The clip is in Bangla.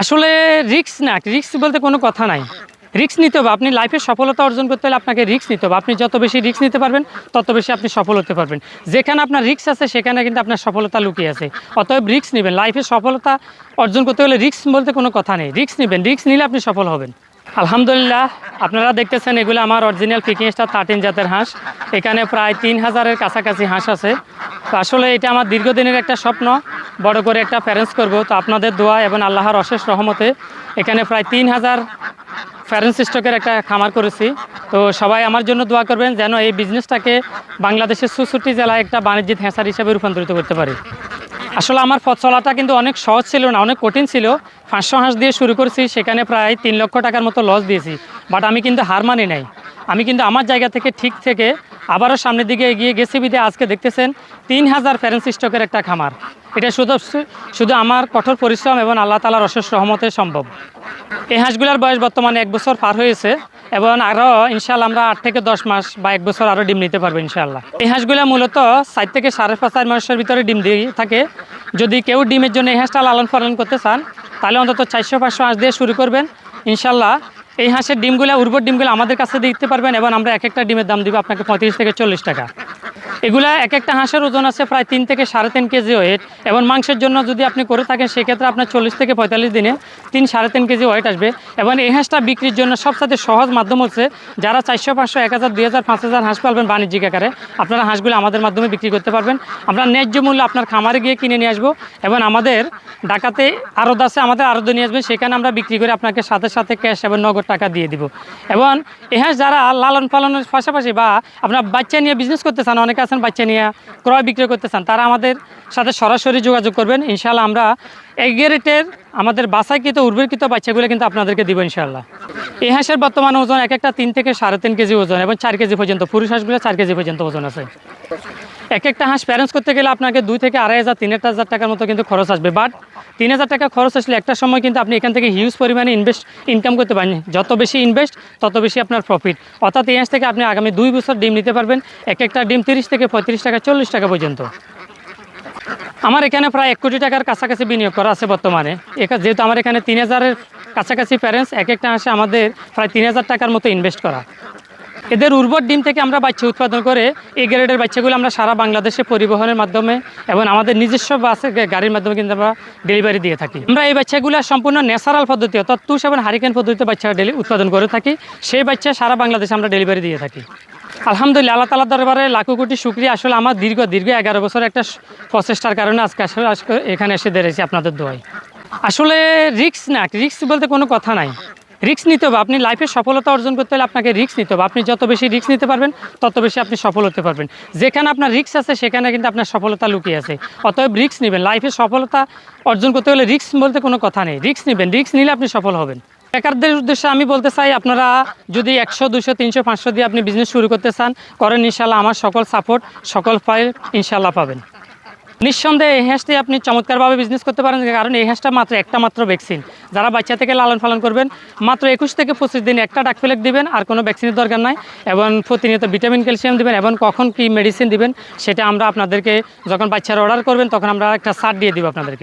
আসলে রিস্ক না, রিস্ক বলতে কোনো কথা নাই। রিস্ক নিতে হবে। আপনি লাইফে সফলতা অর্জন করতে হলে আপনাকে রিস্ক নিতে হবে। আপনি যত বেশি রিস্ক নিতে পারবেন তত বেশি আপনি সফল হতে পারবেন। যেখানে আপনার রিস্ক আছে সেখানে কিন্তু আপনার সফলতা লুকিয়ে আছে। অতএব রিস্ক নেবেন। লাইফে সফলতা অর্জন করতে হলে রিস্ক বলতে কোনো কথা নেই। রিস্ক নেবেন, রিস্ক নিলে আপনি সফল হবেন। আলহামদুলিল্লাহ, আপনারা দেখতেছেন এগুলো আমার অরিজিনাল পিকিং স্টার 13 জাতের হাঁস। এখানে প্রায় 3000-এর কাছাকাছি হাঁস আছে। তো আসলে এটা আমার দীর্ঘদিনের একটা স্বপ্ন, বড় করে একটা প্যারেন্টস করব। তো আপনাদের দোয়া এবং আল্লাহর অশেষ রহমতে এখানে প্রায় 3000 প্যারেন্টস স্টকের একটা খামার করেছি। তো সবাই আমার জন্য দোয়া করবেন যেন এই বিজনেসটাকে বাংলাদেশের 64 জেলায় একটা বাণিজ্যিক হ্যাঁসার হিসাবে রূপান্তরিত করতে পারি। আসলে আমার পথ চলাটা কিন্তু অনেক সহজ ছিল না, অনেক কঠিন ছিল। 500 হাঁস দিয়ে শুরু করেছি, সেখানে প্রায় 3 লক্ষ টাকার মতো লস দিয়েছি। বাট আমি কিন্তু হার মানি নাই। আমি কিন্তু আমার জায়গা থেকে ঠিক থেকে আবারও সামনের দিকে এগিয়ে গেছি বিধে আজকে দেখতেছেন 3000 প্যারেন্টস স্টকের একটা খামার। এটা শুধু আমার কঠোর পরিশ্রম এবং আল্লাহ তাআলার অশেষ রহমতে সম্ভব। এই হাঁসগুলোর বয়স বর্তমানে 1 বছর পার হয়েছে এবং আরও ইনশাআল্লাহ আমরা 8 থেকে 10 মাস বা 1 বছর আরও ডিম নিতে পারবো ইনশাআল্লাহ। এই হাঁসগুলো মূলত 4 থেকে 5.5 মাসের ভিতরে ডিম দিয়ে থাকে। যদি কেউ ডিমের জন্য এই হাঁসটা লালন পালন করতে চান তাহলে অন্তত 400-500 হাঁস দিয়ে শুরু করবেন ইনশাআল্লাহ। এই হাঁসের ডিমগুলো, উর্বর ডিমগুলো আমাদের কাছে দিতে পারবেন এবং আমরা এক একটা ডিমের দাম দিব আপনাকে 35 থেকে 40 টাকা। এগুলা এক একটা হাঁসের ওজন আছে প্রায় 3 থেকে 3.5 কেজি ওয়েট এবং মাংসের জন্য যদি আপনি করে থাকেন সেক্ষেত্রে আপনার 40 থেকে 45 দিনে 3-3.5 কেজি ওয়েট আসবে। এবং এই হাঁসটা বিক্রির জন্য সবচেয়ে সহজ মাধ্যম হচ্ছে যারা 400, 500, 1000, 2000, 5000 হাঁস পালবেন বাণিজ্যিক আকারে, আপনারা হাঁসগুলো আমাদের মাধ্যমে বিক্রি করতে পারবেন। আমরা ন্যায্য মূল্য আপনার খামারে গিয়ে কিনে নিয়ে আসবো এবং আমাদের ঢাকাতে আড়ত আছে, আমাদের আড়তে নিয়ে আসবেন, সেখানে আমরা বিক্রি করে আপনাকে সাথে সাথে ক্যাশ এবং নগদ টাকা দিয়ে দিব। এবং এই হাঁস যারা লালন পালনের পাশাপাশি বা আপনার বাচ্চা নিয়ে বিজনেস করতে চান, অনেকে আছেন বাচ্চা নিয়ে ক্রয় বিক্রয় করতে চান, তারা আমাদের সাথে সরাসরি যোগাযোগ করবেন। ইনশাআল্লাহ আমরা এগ্রি রেটের আমাদের বাছাইকৃত উর্বরকৃত বাচ্চাগুলো কিন্তু আপনাদেরকে দিব ইনশাআল্লাহ। এই হাঁসের বর্তমান ওজন এক একটা 3 থেকে 3.5 কেজি ওজন এবং 4 কেজি পর্যন্ত, পুরুষ হাঁসগুলো 4 কেজি পর্যন্ত ওজন আছে। এক একটা হাঁস প্যারেন্টস করতে গেলে আপনাকে 2 থেকে 2500, 3000 টাকার মতো কিন্তু খরচ আসবে। বাট 3000 টাকা খরচ আসলে একটা সময় কিন্তু আপনি এখান থেকে হিউজ পরিমাণে ইনকাম করতে পারেন। যত বেশি ইনভেস্ট তত বেশি আপনার প্রফিট। অর্থাৎ এই হাঁস থেকে আপনি আগামী 2 বছর ডিম নিতে পারবেন, এক একটা ডিম 30 থেকে 35 টাকা, 40 টাকা পর্যন্ত। আমার এখানে প্রায় 1 কোটি টাকার কাছাকাছি বিনিয়োগ করা আছে বর্তমানে। যেহেতু আমার এখানে 3000-এর কাছাকাছি প্যারেন্টস, এক একটা হাঁসে আমাদের প্রায় 3000 টাকার মতো ইনভেস্ট করা। এদের উর্বর ডিম থেকে আমরা বাচ্চা উৎপাদন করে এই গ্রেডের বাচ্চাগুলো আমরা সারা বাংলাদেশে পরিবহনের মাধ্যমে এবং আমাদের নিজস্ব বাসে গাড়ির মাধ্যমে কিন্তু আমরা ডেলিভারি দিয়ে থাকি। আমরা এই বাচ্চাগুলো সম্পূর্ণ ন্যাচারাল পদ্ধতি অর্থাৎ তুষ এবং হারিকেন পদ্ধতিতে বাচ্চা উৎপাদন করে থাকি। সেই বাচ্চা সারা বাংলাদেশে আমরা ডেলিভারি দিয়ে থাকি। আলহামদুলিল্লাহ, আল্লাহ তাআলার দরবারে লাখো কোটি শুকরিয়া। আসলে আমার দীর্ঘ 11 বছর একটা প্রচেষ্টার কারণে আজকে এখানে এসে দাঁড়িয়েছি আপনাদের দোয়ায়। আসলে রিস্ক না, রিস্ক বলতে কোনো কথা নাই। রিস্ক নিতে হবে। আপনি লাইফে সফলতা অর্জন করতে হলে আপনাকে রিস্ক নিতে হবে। আপনি যত বেশি রিস্ক নিতে পারবেন তত বেশি আপনি সফল হতে পারবেন। যেখানে আপনার রিস্ক আছে সেখানে কিন্তু আপনার সফলতা লুকিয়ে আছে। অতএব রিস্ক নেবেন। লাইফে সফলতা অর্জন করতে হলে রিস্ক বলতে কোনো কথা নেই। রিস্ক নেবেন, রিস্ক নিলে আপনি সফল হবেন। বেকারদের উদ্দেশ্যে আমি বলতে চাই, আপনারা যদি 100, 200, 300, 500 দিয়ে আপনি বিজনেস শুরু করতে চান করেন, ইনশাআল্লাহ আমার সকল সাপোর্ট, সকল ফাইল ইনশাআল্লাহ পাবেন। নিঃসন্দেহে এই হাঁসটি আপনি চমৎকারভাবে বিজনেস করতে পারেন, কারণ এই হাঁসটা মাত্র ভ্যাকসিন। যারা বাচ্চা থেকে লালন পালন করবেন মাত্র 21 থেকে 25 দিন একটা ডাক ফেলেক দিবেন, আর কোনো ভ্যাকসিনের দরকার নাই। এবং প্রতিনিয়ত ভিটামিন, ক্যালসিয়াম দিবেন এবং কখন কি মেডিসিন দিবেন সেটা আমরা আপনাদেরকে যখন বাচ্চার অর্ডার করবেন তখন আমরা একটা চার্ট দিয়ে দিব আপনাদেরকে।